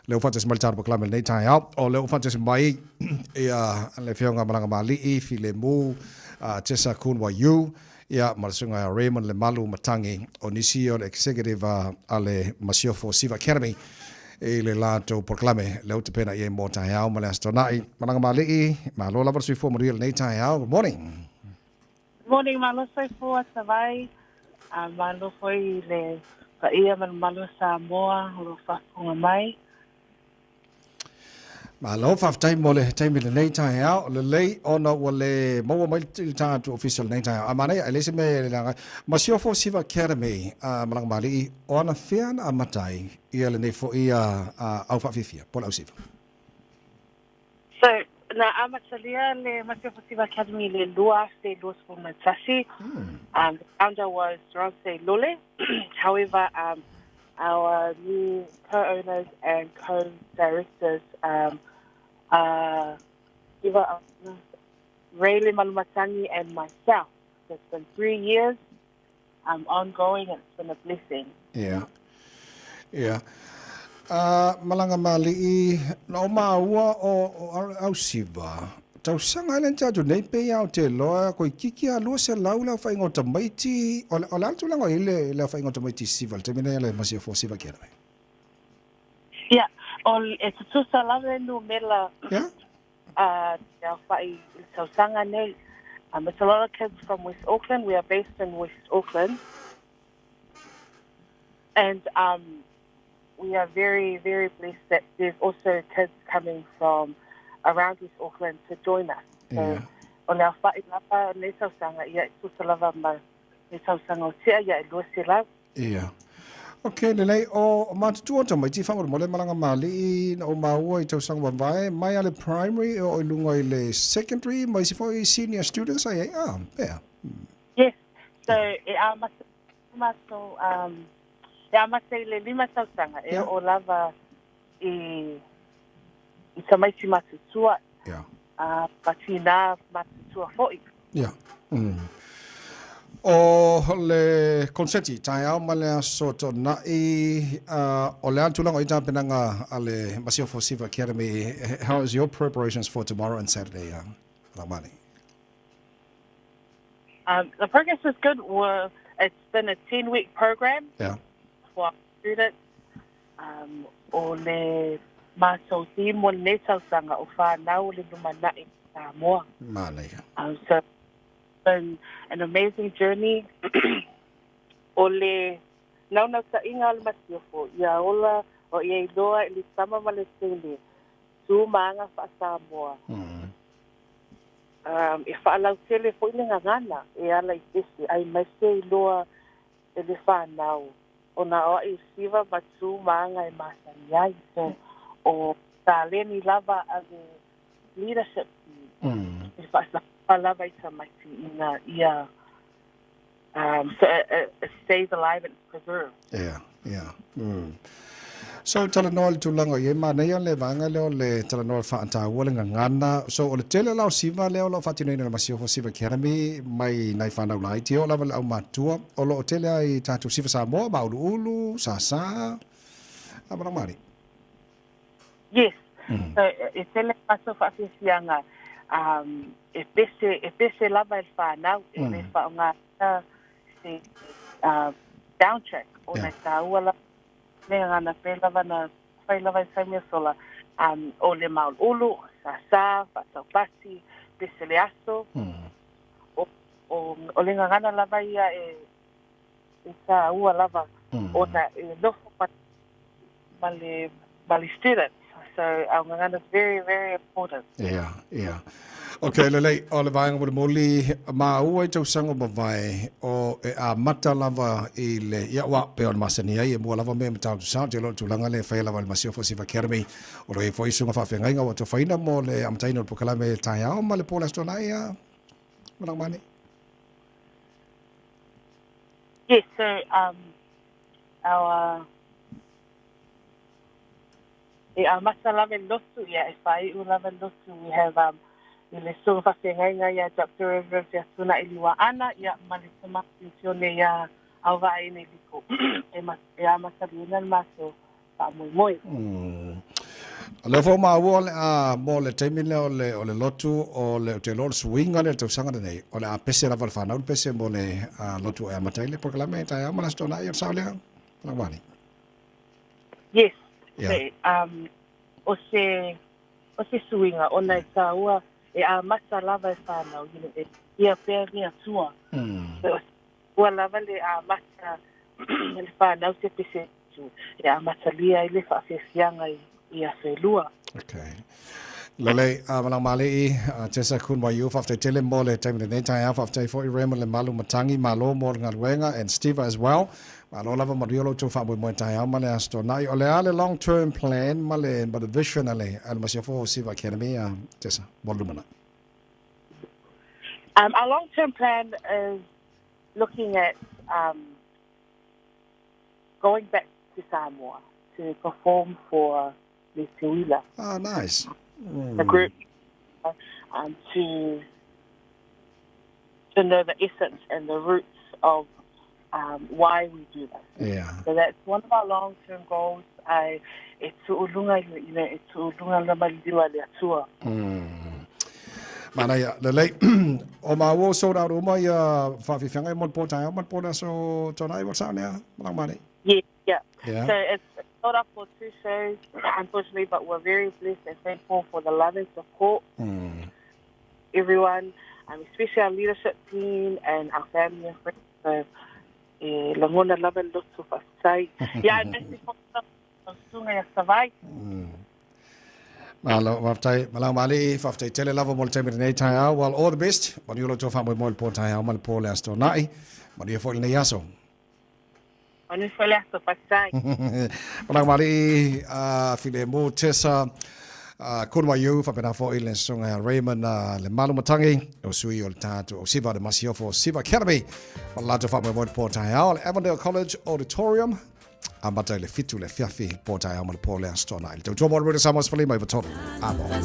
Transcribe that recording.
leo fates maltar proklame nei tai au o leo fates mai ia le fionga Malagamaali'i Filemu Tessa Koonwaiyou ia Malasunga Raymond Lemalu Matagi o nisi o executive ale Masiofo Siva Academy e le lato proklame leo te pena ia mo tai au ma le astonai Malagamaali'i ma lo lava sui fo moriel nei tai au. Good morning. Morning, malo soy po savai. Malo foi le ia malo Samoa lo fa mai. Ma lo fa time mo le time le nei tai au le lei ona o le mo mai ta to official nei tai au amane ele se me la Masiofo Siva Academy Malagamaali'i ona fiana amatai ia le nei fo ia au fa fifia po au siva. So na amatalia le Masiofo Siva Academy le lua se los for Matasi. The founder was Lule. However, our new co-owners and co-directors, Siva Raymond Lemalu Matagi and myself. It's been 3 years ongoing, and it's been a blessing. Yeah. Malagamaali'i no maua o au siva. Tau sanga len tatu nei pe au te loa ko kiki a lo se laula fa ingota maiti o la tu langa ile la fa ingota maiti siva te mena le Masiofo Siva Academy. Yeah, all it's to salave no mela. Yeah. Ya fa so sanga nei. It's a lot of kids from West Auckland. We are based in West Auckland. And we are very, very blessed that there's also kids coming from around West Auckland to join us. So, on our fight, yeah. Okay, lelei o matutua ta mai ti fa mo le Malagamaali'i o maua I tau sanga vai mai ale primary o lunga I le secondary mai si foi senior students ai yeah. Yes. So ya masai le lima tau sanga o lava I tamaiti matutua. Yeah. Patina matutua foi. Yeah. O le konsenti tai au ma le soto na o le antulanga I ta penanga ale Masiofo Siva Academy. How is your preparations for tomorrow and Saturday, Malagamaali'i? The progress is good. It's been a 10-week program. Yeah. For students. O le maso timo le tausanga o whanau le numana I Samoa. Malaya. So it's been an amazing journey. O le nauna ta inga le Masiofo. Ia ola o ia iloa I le sama malesele. Su maanga wha Samoa. E whaalau tele fo ile ngangana. E ala I tesi. Ai maise iloa e le whanau. Ona o I Siva matu maanga e masani ai. So o taleni lava as a leadership if I love I tamaiti ina ia so it stays alive and preserved. Yeah. So tala no tu langa ye mana ia le vanga le tala no fa anta wala ngana so o le tele lao Siva le lo fatino ina Masiofo Siva Academy mai nai fa na lai tio lava au matua o lo tele ai tatu Siva Samoa ba ulu sasa Malagamaali'i. Yes. So it's a paso fa fianga e pese lava el fa now e fa nga se soundtrack ona ta wala le ngana pe lava na fa lava sa mi sola o le maul ulu sa fa pasi pese le aso o le ngana lava ia e sa ua lava ona no male students. So our ngana is very, very important. Yeah. Okay, lelei o le vaenga mo le moli ma ua I tau sanga mawai o a mata lava I le ia wa pe on masani ai mo lava me mta tu sa te lo tu langa le fai lava le Masiofo Siva Academy o le foi sunga fa fenga nga o to faina mo le amtaino po kala me tai au ma le pola stona ia Malagamaali'i. Yes, so our Masalave Losu, if I love Losu, we have ile sofa fenga ya Dr. Reverend Suna Iliwa Ana ya malisema misione ya awa ine liko. Ya masalina maso pa muy muy. Le fo ma wo mo le temile o le lotu o le te lor swinga le te sanga nei o le a pese la val fana o pese mo le lotu e matai le proclame ta ya mala stona ia sa le la wani. Yes. Yeah. O se swinga o nei taua e a masa lava e whanau e ia pēri a tua. Ua lava le a masa le whanau se pese tu e a masa lia i le whaafefianga i a whelua. Okay. Lele Malagamaali'i Tessa Koonwaiyou fafte tele mo le time nei tai a fafte for Raymond Lemalu Matagi malo mo ngaluenga and Siva as well. Malo lava mariolo to fa mo tai a male asto na o le long term plan male but the vision ale al Masiofo Siva Academy Tessa bolumana. Our long-term plan is looking at going back to Samoa to perform for the Siva. Ah, nice. The group to know the essence and the roots of why we do that. Yeah. So that's one of our long-term goals. It's ulunga, it's ulunga lamaliwa le atua. Mana ya lele o ma wo so da ro ma ya fa fi fanga mo po ta mo po da so to na sa ne Malagamaali'i. Yeah. Yeah. So it's sold up for 2 shows, unfortunately, but we're very blessed and thankful for the love and support. Everyone, especially our leadership team and our family and friends. So, langona lava lotu fasai. Yeah, actually, sunga ya savai. Malo waftai Malagamaali'i faftai tele lava mo te nei tai a well all the best. Mo yo to fa mo po tai a mo po le asto nai. Mo yo fo le yaso. Onu fele asto fasai. Malagamaali'i Filemu Tessa Koonwaiyou fa pena fo ile songa Raymond Lemalu Matagi o sui o tatu o Siva de Masiofo Siva Academy. O la to fa mo po tai a Avondale College Auditorium. Amata le fitu le fiafi po tai a mo po le asto nai. To mo re Samoa fali mai voto. Amo.